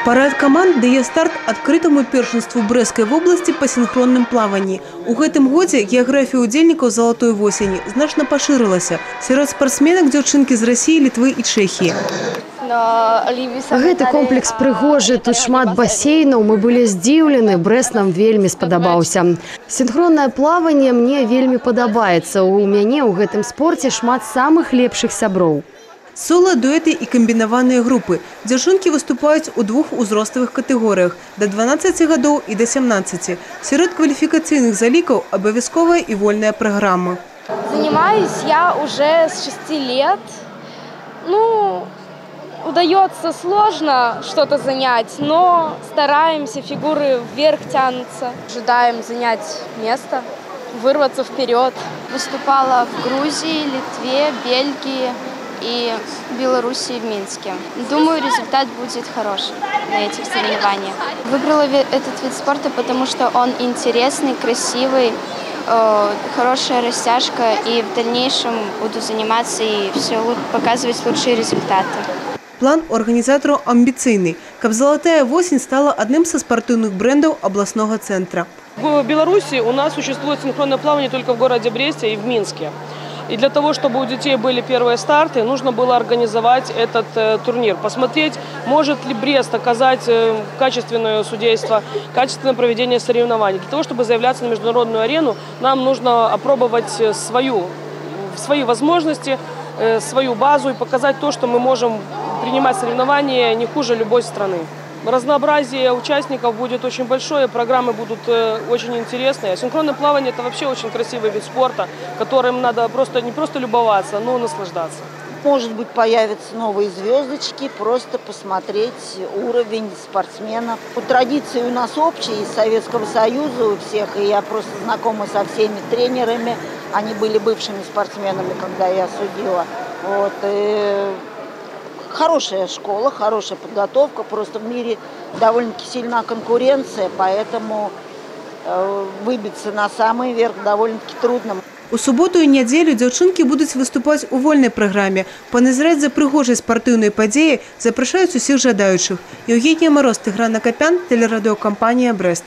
Парад команд дае старт открытому першинству Брестской области по синхронным плавании. У гэтым годзе география удзельнікаў «Золотой осени» значно поширилась. Сярод спортсменок дзяўчынкі з России, Литвы и Чехии. Гэты комплекс прыгожы, тут шмат бассейнаў, мы былі здзіўлены, Брэст нам вельмі спадабаўся. Синхронное плавание мне вельмі падабаецца. У мяне ў гэтым спорце шмат самых лепшых сяброў. Соло, дуэты и комбинованные группы. Дзяўчынкі выступаюць у двух узростовых катэгорыях – до 12 гадоў и до 17. Сярод квалификационных залікаў абавязковая и вольная программа. Занимаюсь я уже с 6 лет. Удается сложно что-то занять, но стараемся, фигуры вверх тянутся. Ожидаем занять место, вырваться вперед. Выступала в Грузии, Литве, Бельгии и Белоруссии в Минске. Думаю, результат будет хороший на этих соревнованиях. Выбрала этот вид спорта, потому что он интересный, красивый, хорошая растяжка, и в дальнейшем буду заниматься и показывать лучшие результаты. План у организатору амбицийный, каб «Золотая осень» стала одним со спортивных брендов областного центра. В Беларуси у нас существует синхронное плавание только в городе Бресте и в Минске. И для того, чтобы у детей были первые старты, нужно было организовать этот турнир. Посмотреть, может ли Брест оказать качественное судейство, качественное проведение соревнований. Для того, чтобы заявляться на международную арену, нам нужно опробовать свои возможности, свою базу и показать то, что мы можем принимать соревнования не хуже любой страны. Разнообразие участников будет очень большое, программы будут очень интересные. Синхронное плавание – это вообще очень красивый вид спорта, которым надо не просто любоваться, но и наслаждаться. Может быть, появятся новые звездочки, просто посмотреть уровень спортсменов. Традиции у нас общие из Советского Союза у всех, и я просто знакома со всеми тренерами. Они были бывшими спортсменами, когда я судила. Хорошая школа, хорошая подготовка. Просто в мире довольно-таки сильна конкуренция, поэтому выбиться на самый верх довольно-таки трудно. У суботу и неделю дзяўчынкі будут выступать у вольной программе. Поназирать за прыгожай спортивной падзеяй запрашаюць усіх жадающих. Евгения Мороз, Тигран Акопян, телерадиокомпания «Брест».